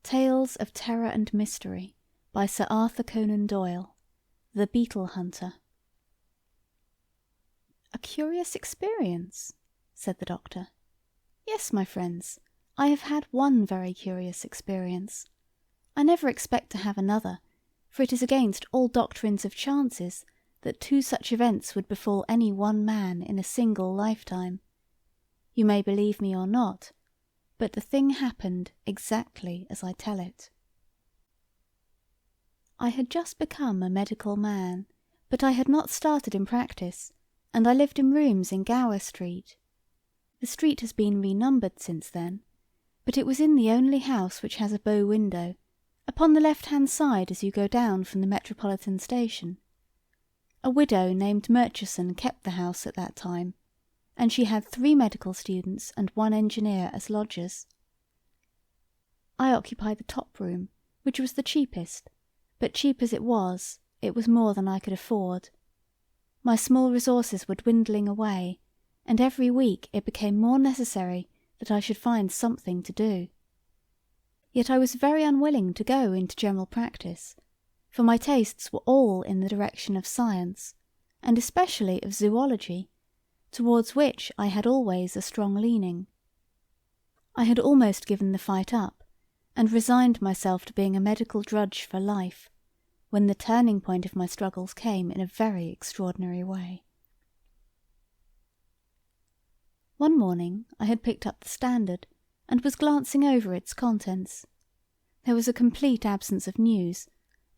Tales of Terror and Mystery by Sir Arthur Conan Doyle. The Beetle Hunter. "A curious experience," said the doctor. "Yes, my friends, I have had one very curious experience. I never expect to have another, for it is against all doctrines of chances that two such events would befall any one man in a single lifetime. You may believe me or not, but the thing happened exactly as I tell it. I had just become a medical man, but I had not started in practice, and I lived in rooms in Gower Street. The street has been renumbered since then, but it was in the only house which has a bow window, upon the left-hand side as you go down from the Metropolitan Station. A widow named Murchison kept the house at that time, and she had 3 medical students and 1 engineer as lodgers. I occupied the top room, which was the cheapest, but cheap as it was more than I could afford. My small resources were dwindling away, and every week it became more necessary that I should find something to do. Yet I was very unwilling to go into general practice, for my tastes were all in the direction of science, and especially of zoology, towards which I had always a strong leaning. I had almost given the fight up, and resigned myself to being a medical drudge for life, when the turning point of my struggles came in a very extraordinary way. One morning I had picked up the Standard, and was glancing over its contents. There was a complete absence of news,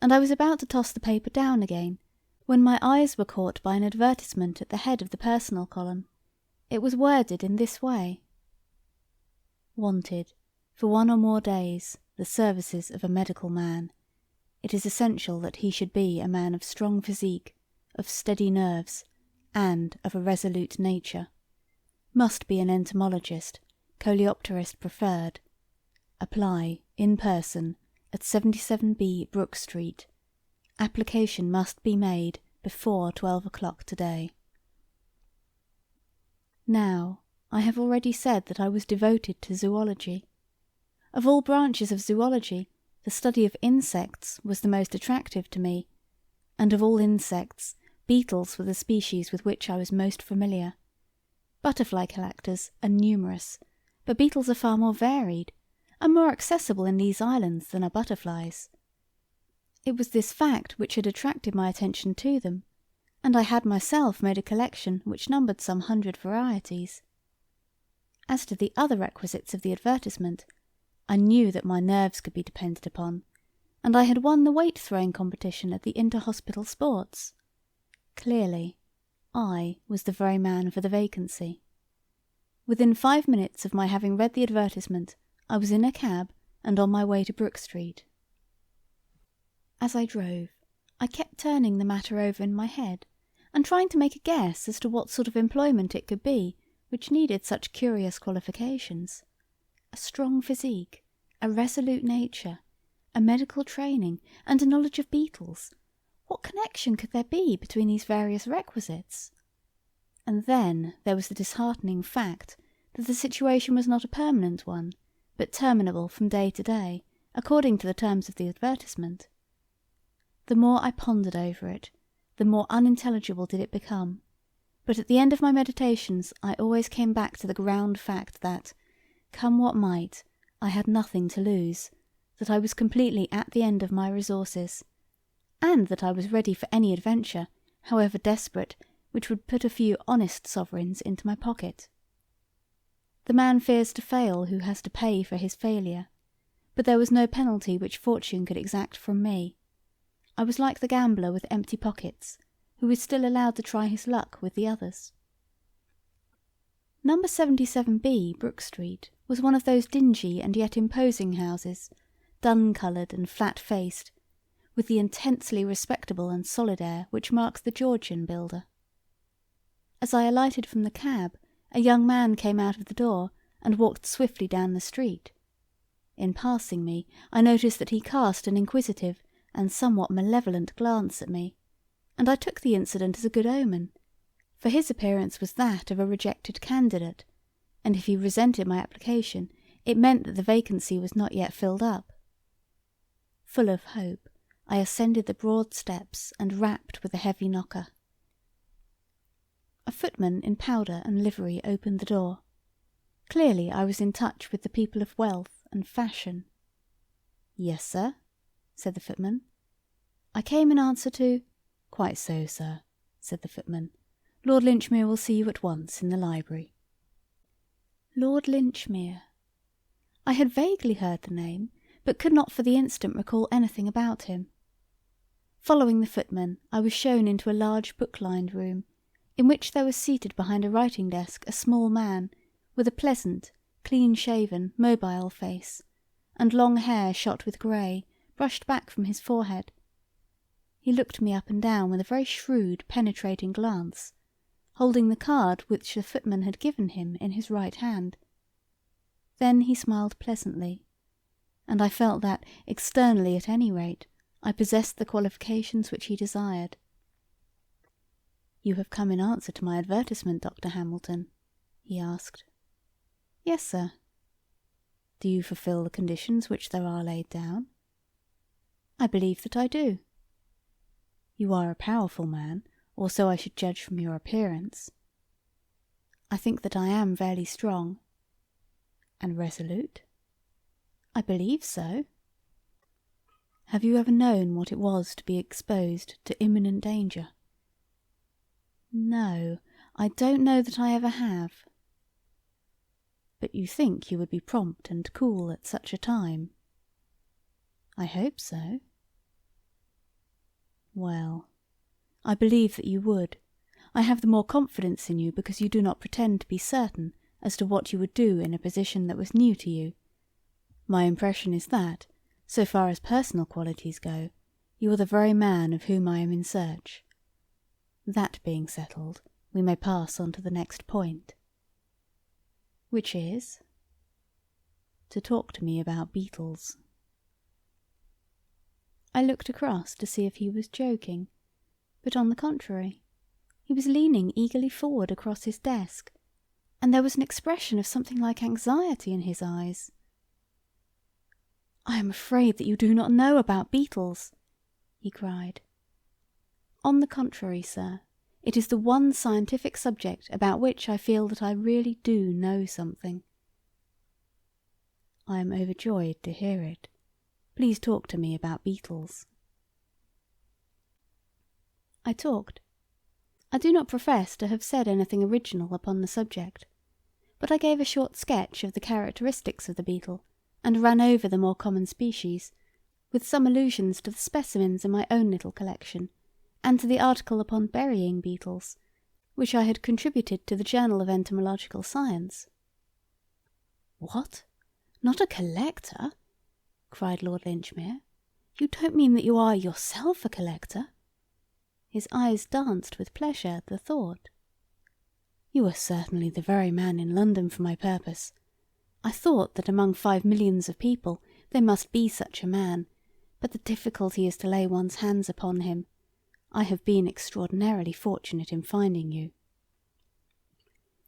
and I was about to toss the paper down again, when my eyes were caught by an advertisement at the head of the personal column. It was worded in this way: "Wanted, for 1 or more days, the services of a medical man. It is essential that he should be a man of strong physique, of steady nerves, and of a resolute nature. Must be an entomologist, coleopterist preferred. Apply, in person, at 77B Brook Street. Application must be made before 12 o'clock today." Now, I have already said that I was devoted to zoology. Of all branches of zoology, the study of insects was the most attractive to me, and of all insects, beetles were the species with which I was most familiar. Butterfly collectors are numerous, but beetles are far more varied, and more accessible in these islands than are butterflies. It was this fact which had attracted my attention to them, and I had myself made a collection which numbered some 100 varieties. As to the other requisites of the advertisement, I knew that my nerves could be depended upon, and I had won the weight-throwing competition at the inter-hospital sports. Clearly, I was the very man for the vacancy. Within 5 minutes of my having read the advertisement, I was in a cab and on my way to Brook Street. As I drove, I kept turning the matter over in my head, and trying to make a guess as to what sort of employment it could be which needed such curious qualifications. A strong physique, a resolute nature, a medical training, and a knowledge of beetles. What connection could there be between these various requisites? And then there was the disheartening fact that the situation was not a permanent one, but terminable from day to day, according to the terms of the advertisement. The more I pondered over it, the more unintelligible did it become, but at the end of my meditations I always came back to the ground fact that, come what might, I had nothing to lose, that I was completely at the end of my resources, and that I was ready for any adventure, however desperate, which would put a few honest sovereigns into my pocket. The man fears to fail who has to pay for his failure, but there was no penalty which fortune could exact from me. I was like the gambler with empty pockets, who is still allowed to try his luck with the others. Number 77B, Brook Street, was one of those dingy and yet imposing houses, dun-coloured and flat-faced, with the intensely respectable and solid air which marks the Georgian builder. As I alighted from the cab, a young man came out of the door and walked swiftly down the street. In passing me, I noticed that he cast an inquisitive and somewhat malevolent glance at me, and I took the incident as a good omen, for his appearance was that of a rejected candidate, and if he resented my application, it meant that the vacancy was not yet filled up. full of hope, I ascended the broad steps and rapped with a heavy knocker. A footman in powder and livery opened the door. Clearly I was in touch with the people of wealth and fashion. "Yes, sir," said the footman. "I came in answer to—" "Quite so, sir," said the footman. "Lord Linchmere will see you at once in the library." Lord Linchmere. I had vaguely heard the name, but could not for the instant recall anything about him. Following the footman, I was shown into a large book-lined room, in which there was seated behind a writing-desk a small man, with a pleasant, clean-shaven, mobile face, and long hair shot with grey, brushed back from his forehead. He looked me up and down with a very shrewd, penetrating glance, holding the card which the footman had given him in his right hand. Then he smiled pleasantly, and I felt that, externally at any rate, I possessed the qualifications which he desired. "You have come in answer to my advertisement, Dr. Hamilton?" he asked. "Yes, sir." "Do you fulfil the conditions which there are laid down?" "I believe that I do." "You are a powerful man, or so I should judge from your appearance." "I think that I am fairly strong." "And resolute?" "I believe so." "Have you ever known what it was to be exposed to imminent danger?" "No, I don't know that I ever have." "But you think you would be prompt and cool at such a time?" "I hope so." "Well, I believe that you would. I have the more confidence in you because you do not pretend to be certain as to what you would do in a position that was new to you. My impression is that, so far as personal qualities go, you are the very man of whom I am in search. That being settled, we may pass on to the next point." "Which is?" "To talk to me about beetles." I looked across to see if he was joking, but on the contrary, he was leaning eagerly forward across his desk, and there was an expression of something like anxiety in his eyes. "I am afraid that you do not know about beetles," he cried. "On the contrary, sir, it is the one scientific subject about which I feel that I really do know something." "I am overjoyed to hear it. Please talk to me about beetles." I talked. I do not profess to have said anything original upon the subject, but I gave a short sketch of the characteristics of the beetle, and ran over the more common species, with some allusions to the specimens in my own little collection, and to the article upon burying beetles, which I had contributed to the Journal of Entomological Science. "What? Not a collector?" cried Lord Linchmere. "You don't mean that you are yourself a collector?" His eyes danced with pleasure at the thought. "You are certainly the very man in London for my purpose. I thought that among 5 millions of people there must be such a man, but the difficulty is to lay one's hands upon him. I have been extraordinarily fortunate in finding you."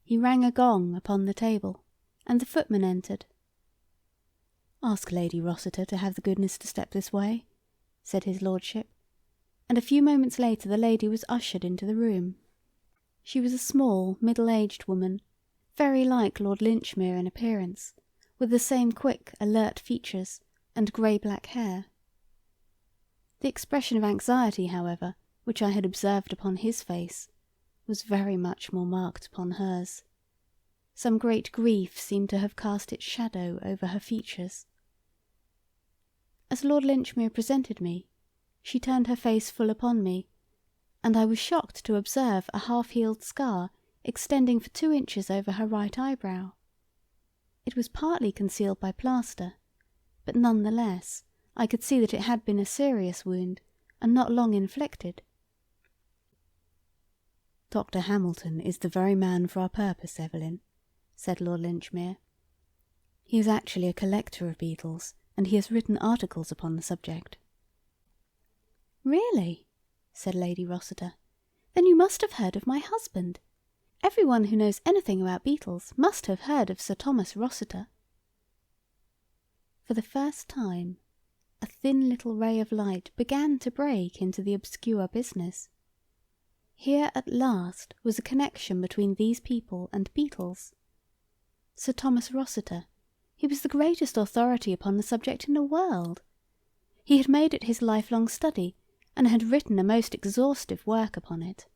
He rang a gong upon the table, and the footman entered. "Ask Lady Rossiter to have the goodness to step this way," said his lordship, and a few moments later the lady was ushered into the room. She was a small, middle-aged woman, very like Lord Linchmere in appearance, with the same quick, alert features and grey-black hair. The expression of anxiety, however, which I had observed upon his face, was very much more marked upon hers. Some great grief seemed to have cast its shadow over her features. As Lord Linchmere presented me, she turned her face full upon me, and I was shocked to observe a half-healed scar extending for 2 inches over her right eyebrow. It was partly concealed by plaster, but none the less I could see that it had been a serious wound, and not long inflicted. "Dr. Hamilton is the very man for our purpose, Evelyn," said Lord Linchmere. "He is actually a collector of beetles, and he has written articles upon the subject." "Really?" said Lady Rossiter. "Then you must have heard of my husband. Everyone who knows anything about beetles must have heard of Sir Thomas Rossiter." For the first time, a thin little ray of light began to break into the obscure business. Here at last was a connection between these people and beetles. Sir Thomas Rossiter, he was the greatest authority upon the subject in the world. He had made it his lifelong study, and had written a most exhaustive work upon it.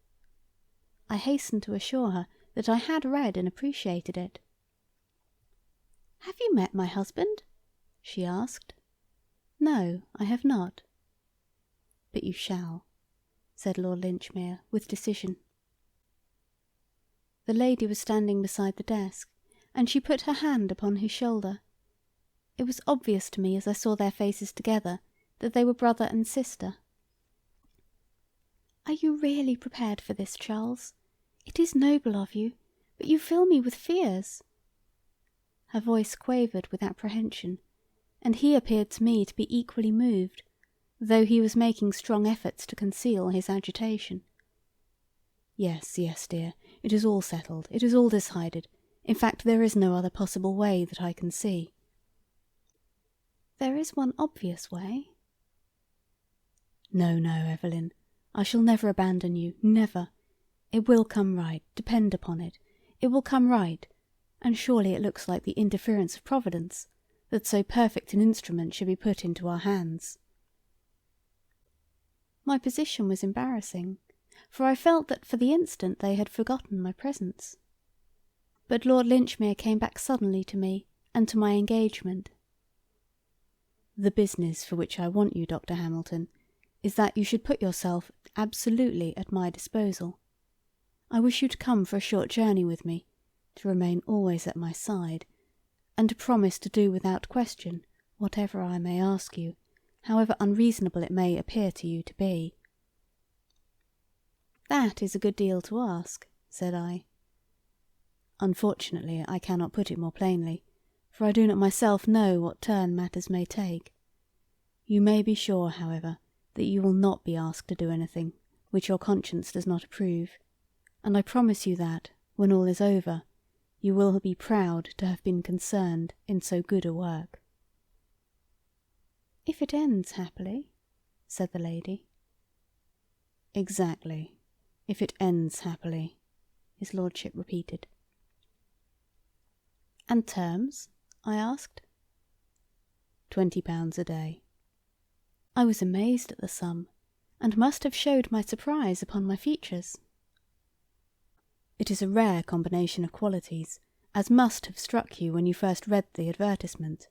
I hastened to assure her that I had read and appreciated it. "Have you met my husband?" she asked. "No, I have not." "But you shall," said Lord Linchmere with decision. The lady was standing beside the desk, and she put her hand upon his shoulder. It was obvious to me as I saw their faces together that they were brother and sister. "Are you really prepared for this, Charles? It is noble of you, but you fill me with fears." Her voice quavered with apprehension, and he appeared to me to be equally moved, though he was making strong efforts to conceal his agitation. "Yes, yes, dear, it is all settled, it is all decided. In fact, there is no other possible way that I can see." "There is one obvious way." "No, no, Evelyn, I shall never abandon you, never. It will come right, depend upon it. It will come right, and surely it looks like the interference of Providence, that so perfect an instrument should be put into our hands." My position was embarrassing, for I felt that for the instant they had forgotten my presence. But Lord Linchmere came back suddenly to me and to my engagement. "The business for which I want you, Dr. Hamilton, is that you should put yourself absolutely at my disposal. I wish you to come for a short journey with me, to remain always at my side, and to promise to do without question whatever I may ask you, however unreasonable it may appear to you to be." "That is a good deal to ask," said I. "Unfortunately, I cannot put it more plainly, for I do not myself know what turn matters may take. You may be sure, however, that you will not be asked to do anything which your conscience does not approve, and I promise you that, when all is over, you will be proud to have been concerned in so good a work." "If it ends happily," said the lady. "Exactly, if it ends happily," his lordship repeated. "And terms?" I asked. £20 a day. I was amazed at the sum, and must have showed my surprise upon my features. "It is a rare combination of qualities, as must have struck you when you first read the advertisement,"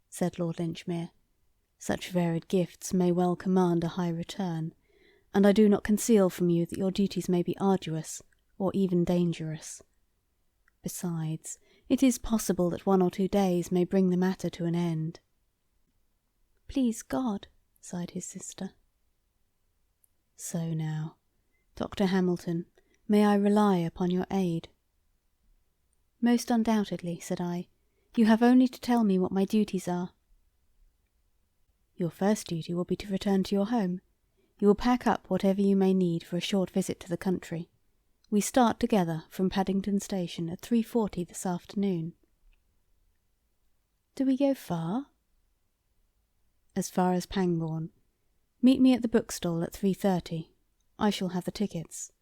said Lord Linchmere. "Such varied gifts may well command a high return, and I do not conceal from you that your duties may be arduous, or even dangerous. Besides, it is possible that 1 or 2 days may bring the matter to an end." "Please God," sighed his sister. "So now, Dr. Hamilton, may I rely upon your aid?" "Most undoubtedly," said I. "You have only to tell me what my duties are." "Your first duty will be to return to your home. You will pack up whatever you may need for a short visit to the country. We start together from Paddington Station at 3:40 this afternoon." "Do we go far?" "As far as Pangbourne. Meet me at the bookstall at 3:30. I shall have the tickets.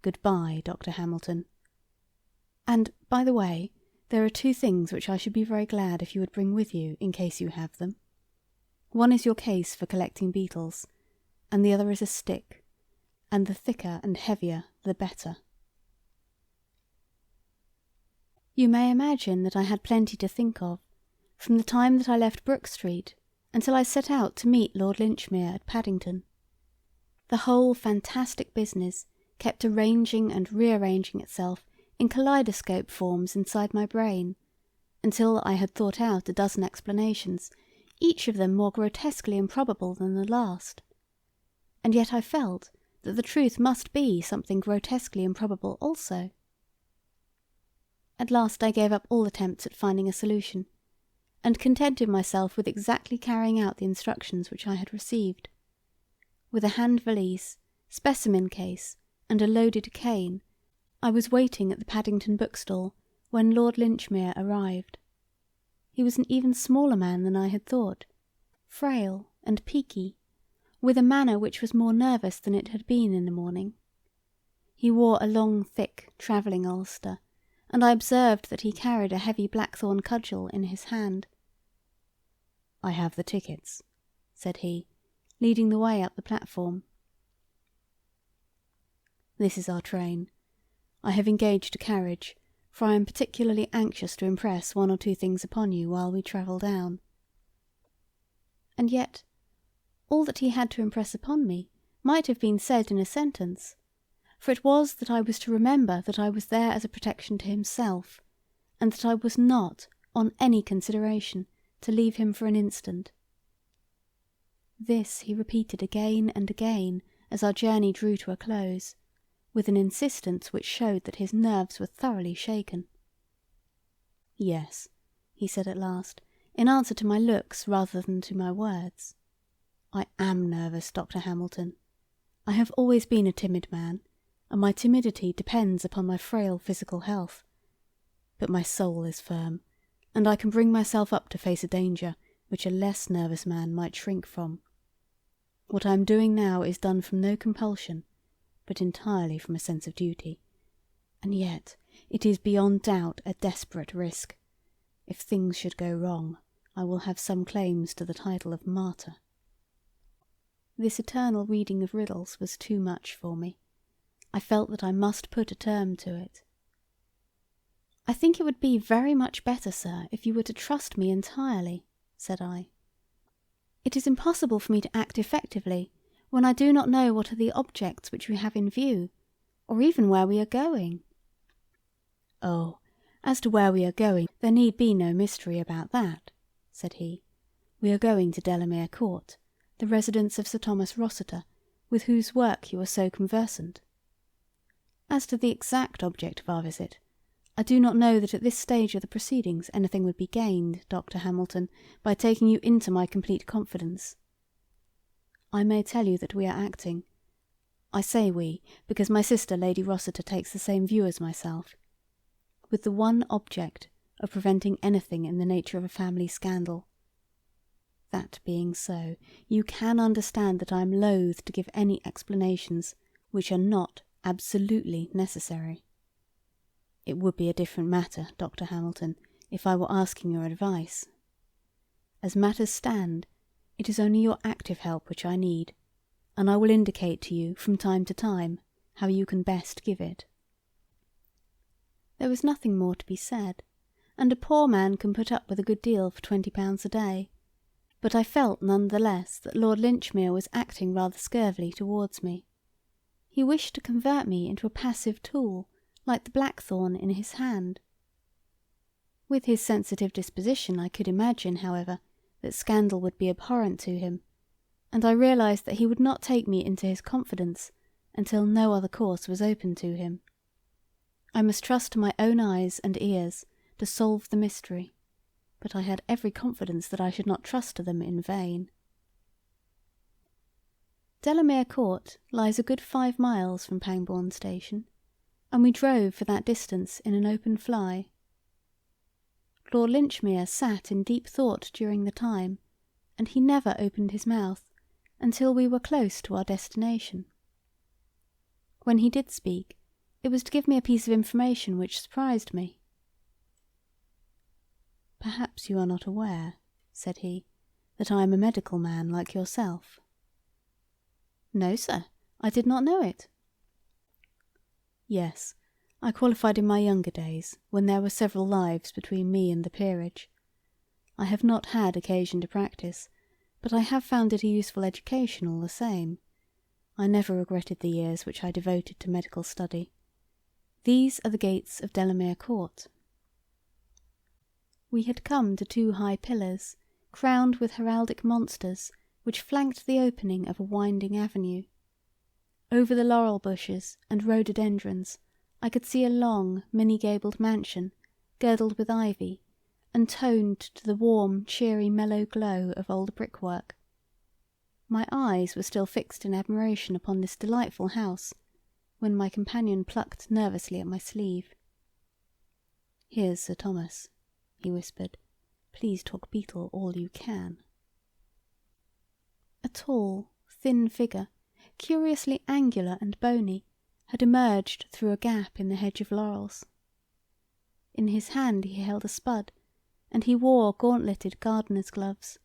Goodbye, Dr. Hamilton. And, by the way, there are 2 things which I should be very glad if you would bring with you in case you have them. One is your case for collecting beetles, and the other is a stick, and the thicker and heavier the better." You may imagine that I had plenty to think of, from the time that I left Brook Street until I set out to meet Lord Linchmere at Paddington. The whole fantastic business kept arranging and rearranging itself in kaleidoscope forms inside my brain, until I had thought out a dozen explanations, each of them more grotesquely improbable than the last. And yet I felt that the truth must be something grotesquely improbable also. At last I gave up all attempts at finding a solution, and contented myself with exactly carrying out the instructions which I had received. With a hand valise, specimen case, and a loaded cane, I was waiting at the Paddington bookstall when Lord Linchmere arrived. He was an even smaller man than I had thought, frail and peaky, with a manner which was more nervous than it had been in the morning. He wore a long, thick travelling ulster, and I observed that he carried a heavy blackthorn cudgel in his hand. "I have the tickets," said he, leading the way up the platform. "This is our train. I have engaged a carriage, for I am particularly anxious to impress one or two things upon you while we travel down." And yet, all that he had to impress upon me might have been said in a sentence, for it was that I was to remember that I was there as a protection to himself, and that I was not, on any consideration, to leave him for an instant. This he repeated again and again as our journey drew to a close, with an insistence which showed that his nerves were thoroughly shaken. "Yes," he said at last, in answer to my looks rather than to my words. "I am nervous, Dr. Hamilton. I have always been a timid man, and my timidity depends upon my frail physical health. But my soul is firm, and I can bring myself up to face a danger which a less nervous man might shrink from. What I am doing now is done from no compulsion, but entirely from a sense of duty. And yet it is beyond doubt a desperate risk. If things should go wrong, I will have some claims to the title of martyr." This eternal reading of riddles was too much for me. I felt that I must put a term to it. "I think it would be very much better, sir, if you were to trust me entirely," said I. "It is impossible for me to act effectively when I do not know what are the objects which we have in view, or even where we are going." "Oh, as to where we are going, there need be no mystery about that," said he. "We are going to Delamere Court, the residence of Sir Thomas Rossiter, with whose work you are so conversant. As to the exact object of our visit, I do not know that at this stage of the proceedings anything would be gained, Dr. Hamilton, by taking you into my complete confidence. I may tell you that we are acting. I say we, because my sister Lady Rossiter takes the same view as myself, with the one object of preventing anything in the nature of a family scandal. That being so, you can understand that I am loath to give any explanations which are not absolutely necessary. It would be a different matter, Dr. Hamilton, if I were asking your advice. As matters stand, it is only your active help which I need, and I will indicate to you from time to time how you can best give it." There was nothing more to be said, and a poor man can put up with a good deal for £20 a day, but I felt none the less that Lord Linchmere was acting rather scurvily towards me. He wished to convert me into a passive tool, like the blackthorn in his hand. With his sensitive disposition I could imagine, however, that scandal would be abhorrent to him, and I realized that he would not take me into his confidence until no other course was open to him. I must trust to my own eyes and ears to solve the mystery, but I had every confidence that I should not trust to them in vain. Delamere Court lies a good 5 miles from Pangbourne Station, and we drove for that distance in an open fly. Lord Linchmere sat in deep thought during the time, and he never opened his mouth until we were close to our destination. When he did speak, it was to give me a piece of information which surprised me. "Perhaps you are not aware," said he, "that I am a medical man like yourself." "No, sir, I did not know it." "Yes, I qualified in my younger days, when there were several lives between me and the peerage. I have not had occasion to practice, but I have found it a useful education all the same. I never regretted the years which I devoted to medical study. These are the gates of Delamere Court." We had come to 2 high pillars, crowned with heraldic monsters, which flanked the opening of a winding avenue. Over the laurel bushes and rhododendrons I could see a long, many-gabled mansion, girdled with ivy, and toned to the warm, cheery, mellow glow of old brickwork. My eyes were still fixed in admiration upon this delightful house, when my companion plucked nervously at my sleeve. "Here's Sir Thomas," he whispered. "Please talk Beetle all you can." tall, thin figure, curiously angular and bony, had emerged through a gap in the hedge of laurels. In his hand he held a spud, and he wore gauntleted gardener's gloves.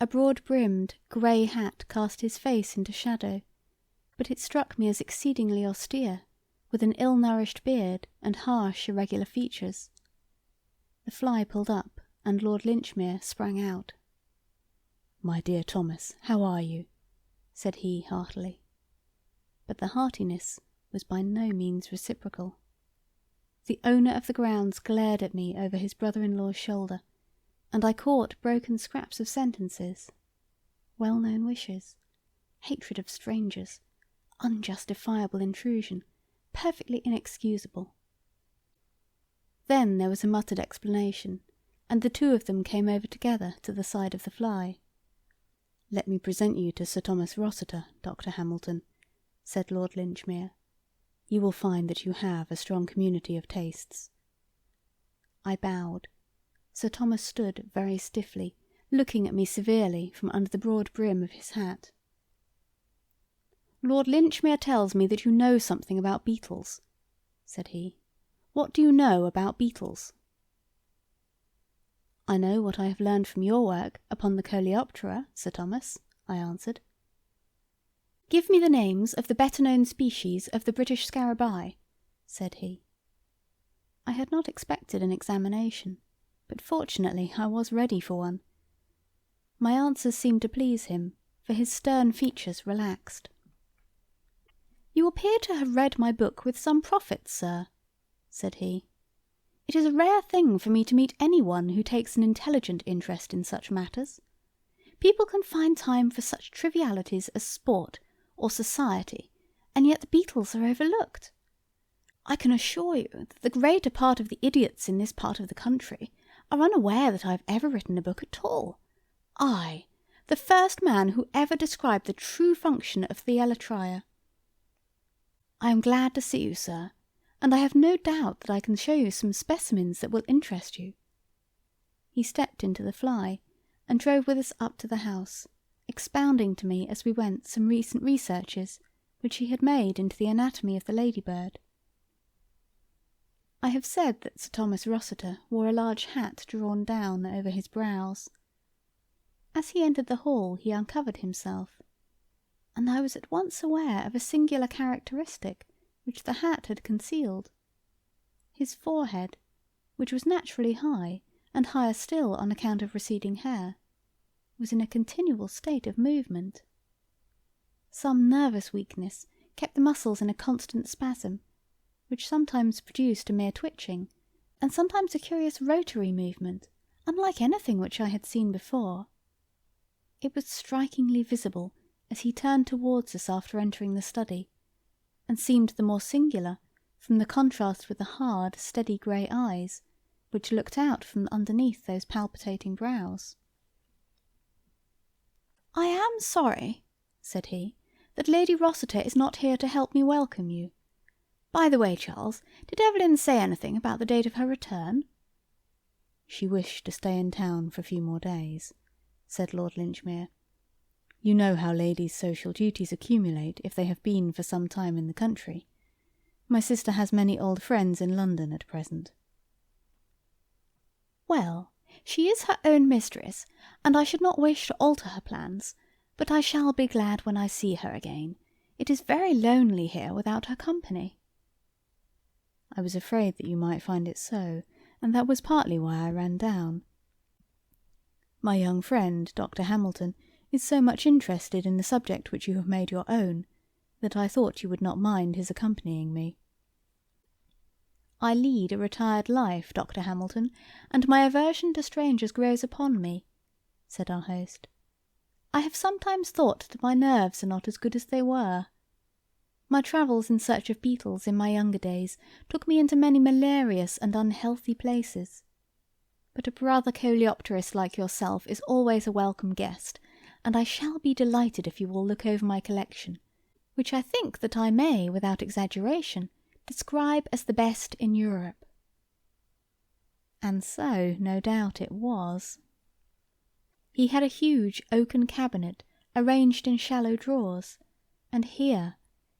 A broad-brimmed, grey hat cast his face into shadow, but it struck me as exceedingly austere, with an ill-nourished beard and harsh, irregular features. The fly pulled up, and Lord Linchmere sprang out. "My dear Thomas, how are you?" said he heartily. But the heartiness was by no means reciprocal. The owner of the grounds glared at me over his brother-in-law's shoulder, and I caught broken scraps of sentences. Well-known wishes, hatred of strangers, unjustifiable intrusion, perfectly inexcusable. Then there was a muttered explanation, and the two of them came over together to the side of the fly. "Let me present you to Sir Thomas Rossiter, Dr. Hamilton," said Lord Linchmere. "You will find that you have a strong community of tastes." I bowed. Sir Thomas stood very stiffly, looking at me severely from under the broad brim of his hat. "Lord Linchmere tells me that you know something about beetles," said he. "What do you know about beetles?" "I know what I have learned from your work upon the Coleoptera, Sir Thomas," I answered. "Give me the names of the better-known species of the British scarabaei," said he. I had not expected an examination, but fortunately I was ready for one. My answers seemed to please him, for his stern features relaxed. "You appear to have read my book with some profit, sir," said he. "It is a rare thing for me to meet anyone who takes an intelligent interest in such matters. People can find time for such trivialities as sport or society, and yet the beetles are overlooked. I can assure you that the greater part of the idiots in this part of the country are unaware that I have ever written a book at all. I, the first man who ever described the true function of the elytra. I am glad to see you, sir, and I have no doubt that I can show you some specimens that will interest you." He stepped into the fly, and drove with us up to the house, expounding to me as we went some recent researches which he had made into the anatomy of the ladybird. I have said that Sir Thomas Rossiter wore a large hat drawn down over his brows. As he entered the hall he uncovered himself, and I was at once aware of a singular characteristic which the hat had concealed. His forehead, which was naturally high, and higher still on account of receding hair, was in a continual state of movement. Some nervous weakness kept the muscles in a constant spasm, which sometimes produced a mere twitching, and sometimes a curious rotary movement, unlike anything which I had seen before. It was strikingly visible as he turned towards us after entering the study, and seemed the more singular from the contrast with the hard, steady grey eyes, which looked out from underneath those palpitating brows. "I am sorry," said he, "that Lady Rossiter is not here to help me welcome you. By the way, Charles, did Evelyn say anything about the date of her return?" "She wished to stay in town for a few more days," said Lord Linchmere. "You know how ladies' social duties accumulate if they have been for some time in the country. My sister has many old friends in London at present." "Well, she is her own mistress, and I should not wish to alter her plans, but I shall be glad when I see her again. It is very lonely here without her company." "I was afraid that you might find it so, and that was partly why I ran down. My young friend, Dr. Hamilton, is so much interested in the subject which you have made your own, that I thought you would not mind his accompanying me." "I lead a retired life, Dr. Hamilton, and my aversion to strangers grows upon me," said our host. "I have sometimes thought that my nerves are not as good as they were. My travels in search of beetles in my younger days took me into many malarious and unhealthy places. But a brother coleopterist like yourself is always a welcome guest, and I shall be delighted if you will look over my collection, which I think that I may, without exaggeration, describe as the best in Europe." And so, no doubt, it was. He had a huge oaken cabinet arranged in shallow drawers, and here,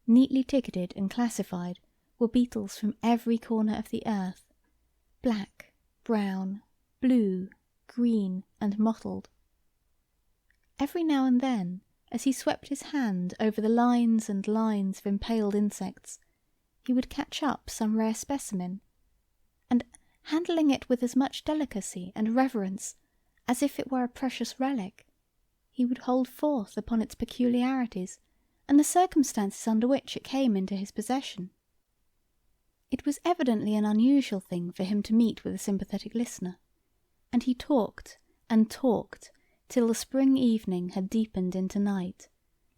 neatly ticketed and classified, were beetles from every corner of the earth, black, brown, blue, green, and mottled. Every now and then, as he swept his hand over the lines and lines of impaled insects, he would catch up some rare specimen, and, handling it with as much delicacy and reverence as if it were a precious relic, he would hold forth upon its peculiarities and the circumstances under which it came into his possession. It was evidently an unusual thing for him to meet with a sympathetic listener, and he talked and talked till the spring evening had deepened into night,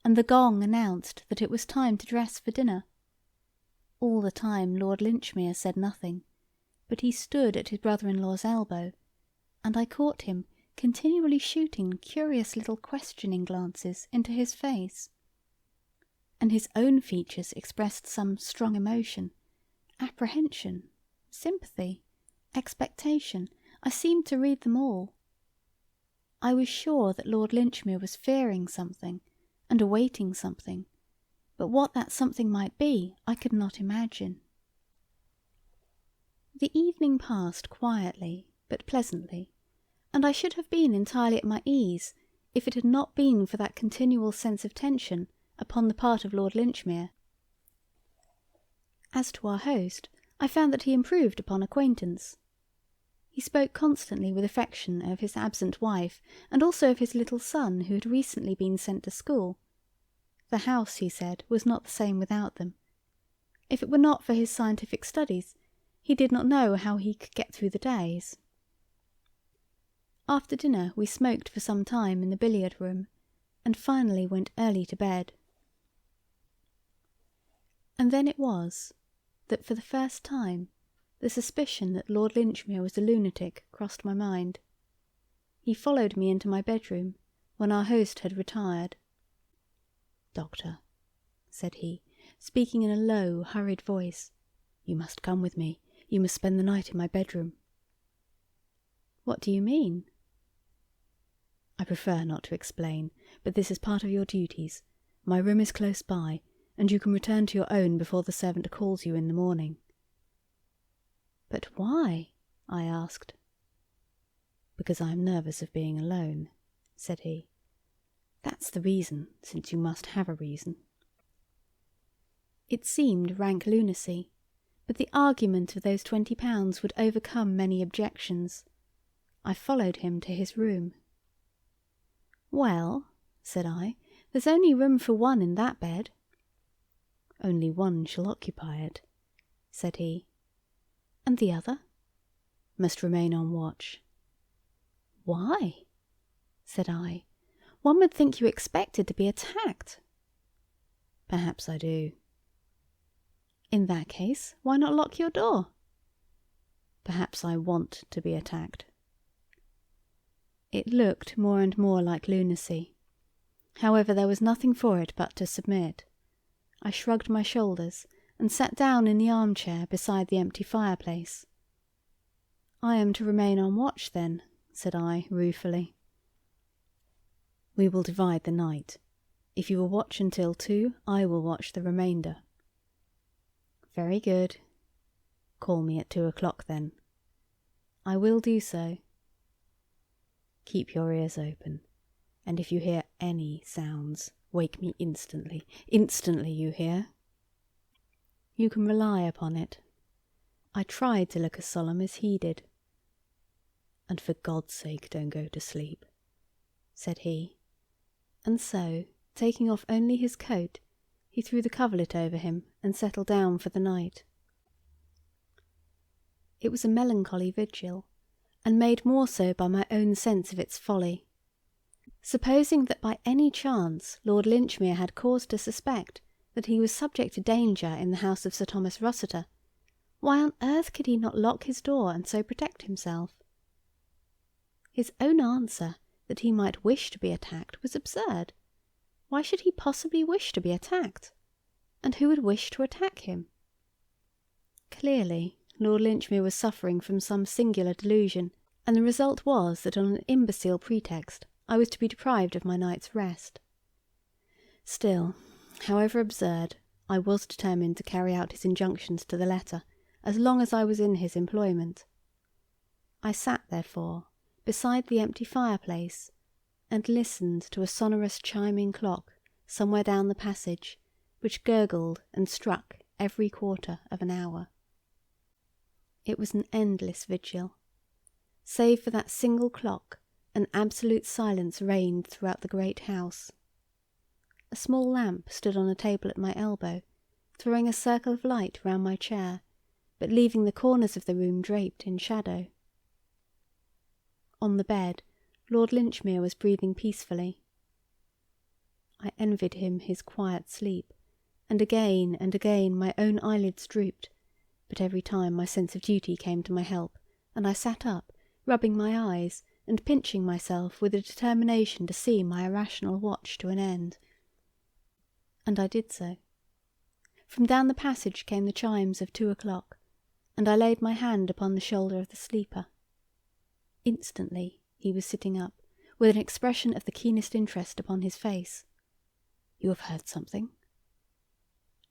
and the gong announced that it was time to dress for dinner. All the time Lord Linchmere said nothing, but he stood at his brother-in-law's elbow, and I caught him continually shooting curious little questioning glances into his face. And his own features expressed some strong emotion, apprehension, sympathy, expectation. I seemed to read them all. I was sure that Lord Linchmere was fearing something and awaiting something, but what that something might be I could not imagine. The evening passed quietly but pleasantly, and I should have been entirely at my ease if it had not been for that continual sense of tension upon the part of Lord Linchmere. As to our host, I found that he improved upon acquaintance. He spoke constantly with affection of his absent wife, and also of his little son who had recently been sent to school. The house, he said, was not the same without them. If it were not for his scientific studies, he did not know how he could get through the days. After dinner we smoked for some time in the billiard-room, and finally went early to bed. And then it was that for the first time the suspicion that Lord Linchmere was a lunatic crossed my mind. He followed me into my bedroom when our host had retired. "Doctor," said he, speaking in a low, hurried voice, "you must come with me. You must spend the night in my bedroom." "What do you mean?" "I prefer not to explain, but this is part of your duties. My room is close by, and you can return to your own before the servant calls you in the morning." "But why?" I asked. "Because I am nervous of being alone," said he. "That's the reason, since you must have a reason." It seemed rank lunacy, but the argument of those £20 would overcome many objections. I followed him to his room. "Well," said I, "there's only room for one in that bed." "Only one shall occupy it," said he. "And the other?" "Must remain on watch." "Why?" said I. "One would think you expected to be attacked." "Perhaps I do." "In that case, why not lock your door?" "Perhaps I want to be attacked." It looked more and more like lunacy. However, there was nothing for it but to submit. I shrugged my shoulders and sat down in the armchair beside the empty fireplace. "I am to remain on watch, then," said I, ruefully. "We will divide the night. If you will watch until 2, I will watch the remainder." "Very good." "Call me at 2 o'clock, then." "I will do so." "Keep your ears open, and if you hear any sounds, wake me instantly. Instantly, you hear?" "You can rely upon it." I tried to look as solemn as he did. "And for God's sake don't go to sleep," said he. And so, taking off only his coat, he threw the coverlet over him and settled down for the night. It was a melancholy vigil, and made more so by my own sense of its folly. Supposing that by any chance Lord Linchmere had cause to suspect that he was subject to danger in the house of Sir Thomas Rossiter, why on earth could he not lock his door and so protect himself? His own answer that he might wish to be attacked was absurd. Why should he possibly wish to be attacked? And who would wish to attack him? Clearly, Lord Linchmere was suffering from some singular delusion, and the result was that on an imbecile pretext I was to be deprived of my night's rest. Still, however absurd, I was determined to carry out his injunctions to the letter, as long as I was in his employment. I sat, therefore, beside the empty fireplace, and listened to a sonorous chiming clock somewhere down the passage, which gurgled and struck every quarter of an hour. It was an endless vigil. Save for that single clock, an absolute silence reigned throughout the great house. A small lamp stood on a table at my elbow, throwing a circle of light round my chair, but leaving the corners of the room draped in shadow. On the bed, Lord Linchmere was breathing peacefully. I envied him his quiet sleep, and again my own eyelids drooped, but every time my sense of duty came to my help, and I sat up, rubbing my eyes and pinching myself with a determination to see my irrational watch to an end. And I did so. From down the passage came the chimes of 2 o'clock, and I laid my hand upon the shoulder of the sleeper. Instantly he was sitting up, with an expression of the keenest interest upon his face. "You have heard something?"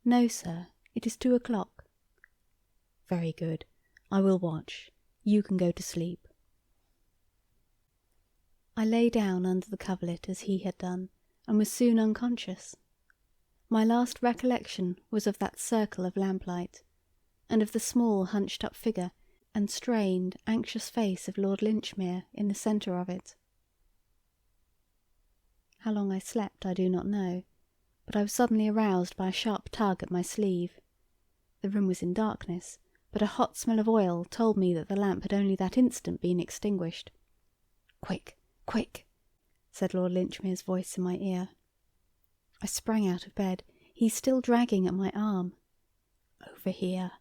"No, sir, it is 2 o'clock." "Very good. I will watch. You can go to sleep." I lay down under the coverlet as he had done, and was soon unconscious. My last recollection was of that circle of lamplight, and of the small hunched-up figure and strained, anxious face of Lord Linchmere in the centre of it. How long I slept I do not know, but I was suddenly aroused by a sharp tug at my sleeve. The room was in darkness, but a hot smell of oil told me that the lamp had only that instant been extinguished. "Quick, quick!" said Lord Linchmere's voice in my ear. I sprang out of bed, he still dragging at my arm. "Over here,"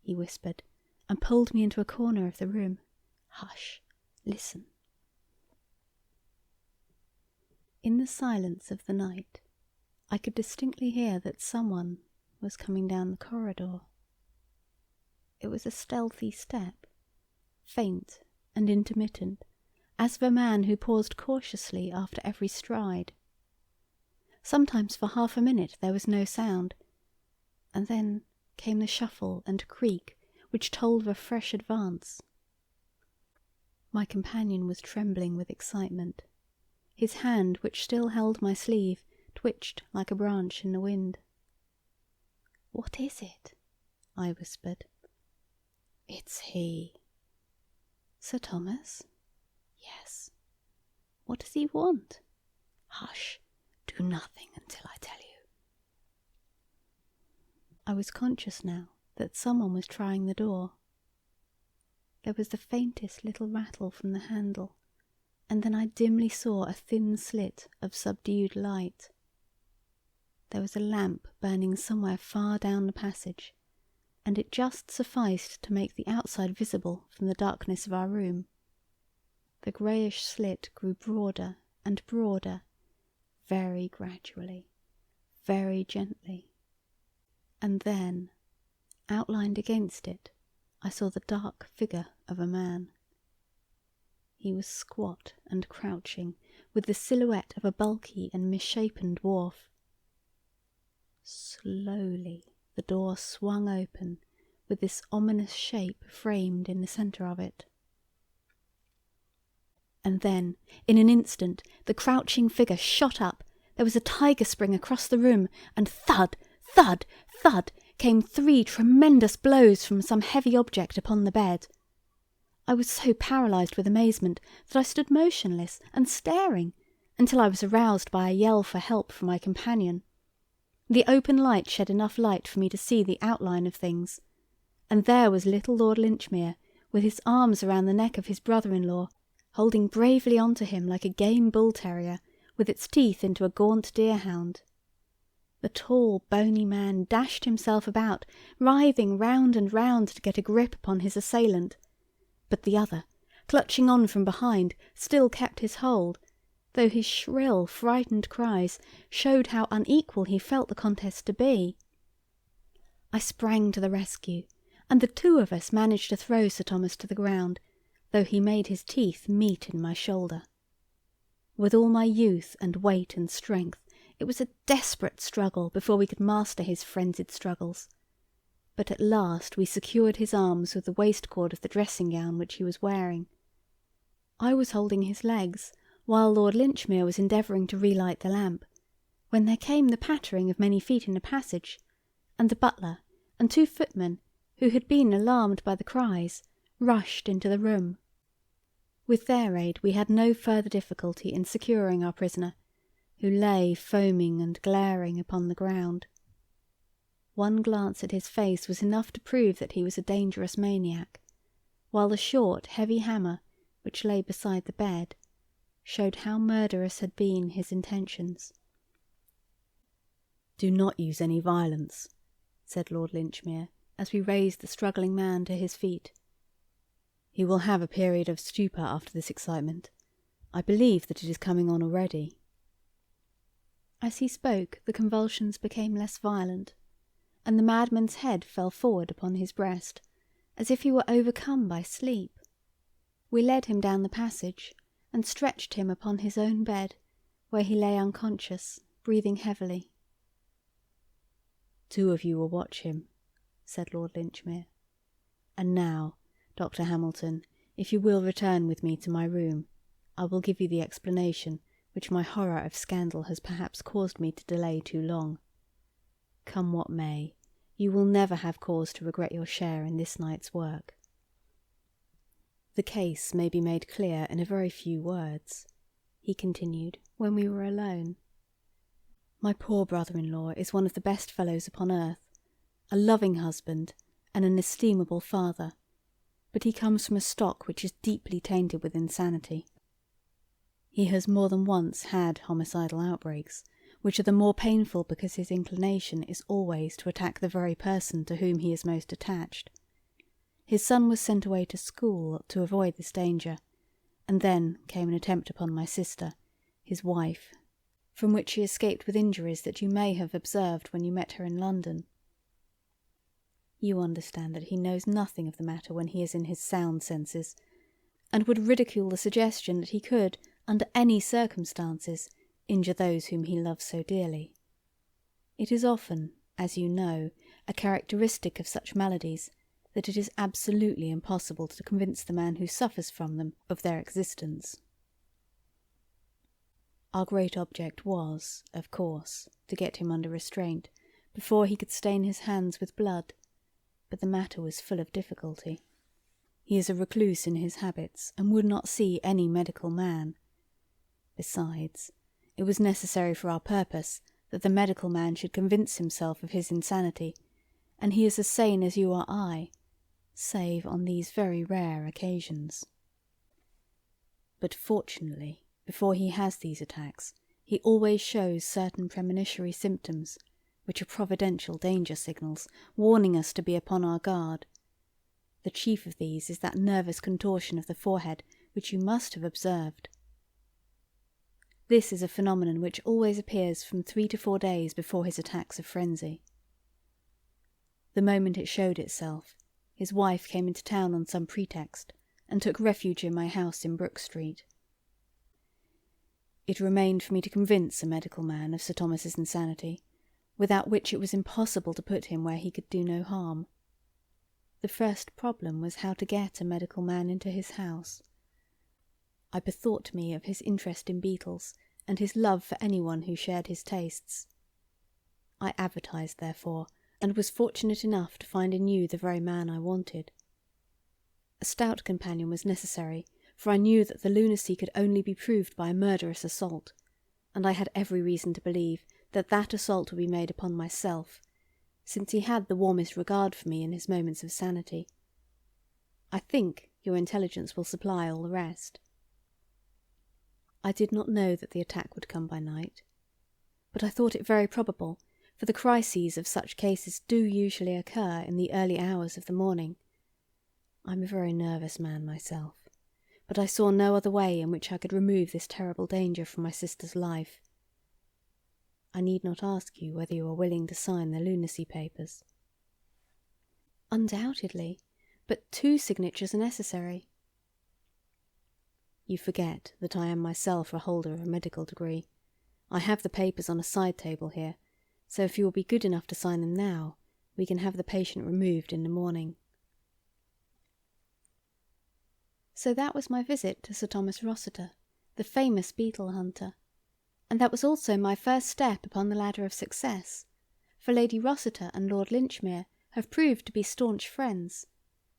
he whispered, and pulled me into a corner of the room. "Hush! Listen." In the silence of the night, I could distinctly hear that someone was coming down the corridor. It was a stealthy step, faint and intermittent, as of a man who paused cautiously after every stride. Sometimes for half a minute there was no sound, and then came the shuffle and creak which told of a fresh advance. My companion was trembling with excitement. His hand, which still held my sleeve, twitched like a branch in the wind. "What is it?" I whispered. "It's he." "Sir Thomas?" "Yes." "What does he want?" "Hush! Do nothing until I tell you." I was conscious now that someone was trying the door. There was the faintest little rattle from the handle, and then I dimly saw a thin slit of subdued light. There was a lamp burning somewhere far down the passage, and it just sufficed to make the outside visible from the darkness of our room. The greyish slit grew broader and broader, very gradually, very gently, and then, outlined against it, I saw the dark figure of a man. He was squat and crouching, with the silhouette of a bulky and misshapen dwarf. Slowly the door swung open, with this ominous shape framed in the centre of it. And then, in an instant, the crouching figure shot up. There was a tiger spring across the room, and thud, thud, thud came 3 tremendous blows from some heavy object upon the bed. I was so paralysed with amazement that I stood motionless and staring until I was aroused by a yell for help from my companion. The open light shed enough light for me to see the outline of things, and there was little Lord Linchmere, with his arms around the neck of his brother-in-law, holding bravely on to him like a game bull-terrier, with its teeth into a gaunt deer-hound. The tall, bony man dashed himself about, writhing round and round to get a grip upon his assailant, but the other, clutching on from behind, still kept his hold, though his shrill, frightened cries showed how unequal he felt the contest to be. I sprang to the rescue, and the 2 of us managed to throw Sir Thomas to the ground, though he made his teeth meet in my shoulder. With all my youth and weight and strength, It was a desperate struggle before we could master his frenzied struggles. But at last we secured his arms with the waistcord of the dressing gown which he was wearing. I was holding his legs, while Lord Linchmere was endeavouring to relight the lamp, when there came the pattering of many feet in the passage, and the butler and 2 footmen, who had been alarmed by the cries, rushed into the room. With their aid we had no further difficulty in securing our prisoner, who lay foaming and glaring upon the ground. One glance at his face was enough to prove that he was a dangerous maniac, while the short, heavy hammer, which lay beside the bed, showed how murderous had been his intentions. "Do not use any violence," said Lord Linchmere, as we raised the struggling man to his feet. "He will have a period of stupor after this excitement. I believe that it is coming on already." As he spoke, the convulsions became less violent, and the madman's head fell forward upon his breast, as if he were overcome by sleep. We led him down the passage, and stretched him upon his own bed, where he lay unconscious, breathing heavily. "2 of you will watch him," said Lord Linchmere. "And now, Dr. Hamilton, if you will return with me to my room, I will give you the explanation which my horror of scandal has perhaps caused me to delay too long. Come what may, you will never have cause to regret your share in this night's work. The case may be made clear in a very few words," he continued, when we were alone. "My poor brother-in-law is one of the best fellows upon earth, a loving husband and an estimable father, but he comes from a stock which is deeply tainted with insanity. He has more than once had homicidal outbreaks, which are the more painful because his inclination is always to attack the very person to whom he is most attached. His son was sent away to school to avoid this danger, and then came an attempt upon my sister, his wife, from which she escaped with injuries that you may have observed when you met her in London. You understand that he knows nothing of the matter when he is in his sound senses, and would ridicule the suggestion that he could, under any circumstances, injure those whom he loves so dearly. It is often, as you know, a characteristic of such maladies that it is absolutely impossible to convince the man who suffers from them of their existence. Our great object was, of course, to get him under restraint before he could stain his hands with blood, but the matter was full of difficulty. He is a recluse in his habits and would not see any medical man. Besides, it was necessary for our purpose that the medical man should convince himself of his insanity, and he is as sane as you or I, save on these very rare occasions. But fortunately, before he has these attacks, he always shows certain premonitory symptoms, which are providential danger signals, warning us to be upon our guard. The chief of these is that nervous contortion of the forehead which you must have observed. This is a phenomenon which always appears from 3 to 4 days before his attacks of frenzy. The moment it showed itself, his wife came into town on some pretext, and took refuge in my house in Brook Street. It remained for me to convince a medical man of Sir Thomas's insanity, without which it was impossible to put him where he could do no harm. The first problem was how to get a medical man into his house. I bethought me of his interest in beetles, and his love for anyone who shared his tastes. I advertised, therefore, and was fortunate enough to find in you the very man I wanted. A stout companion was necessary, for I knew that the lunacy could only be proved by a murderous assault, and I had every reason to believe that that assault would be made upon myself, since he had the warmest regard for me in his moments of sanity. I think your intelligence will supply all the rest. I did not know that the attack would come by night, but I thought it very probable, for the crises of such cases do usually occur in the early hours of the morning. I am a very nervous man myself, but I saw no other way in which I could remove this terrible danger from my sister's life. I need not ask you whether you are willing to sign the lunacy papers. Undoubtedly, but 2 signatures are necessary. You forget that I am myself a holder of a medical degree, I have the papers on a side table here, so if you will be good enough to sign them now, we can have the patient removed in the morning." So that was my visit to Sir Thomas Rossiter, the famous beetle hunter, and that was also my first step upon the ladder of success, for Lady Rossiter and Lord Linchmere have proved to be staunch friends,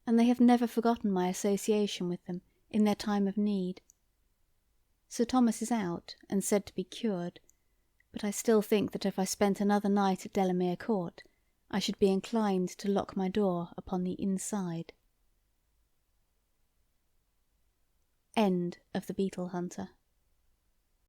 and they have never forgotten my association with them in their time of need. Sir Thomas is out and said to be cured, but I still think that if I spent another night at Delamere Court, I should be inclined to lock my door upon the inside. End of The Beetle Hunter.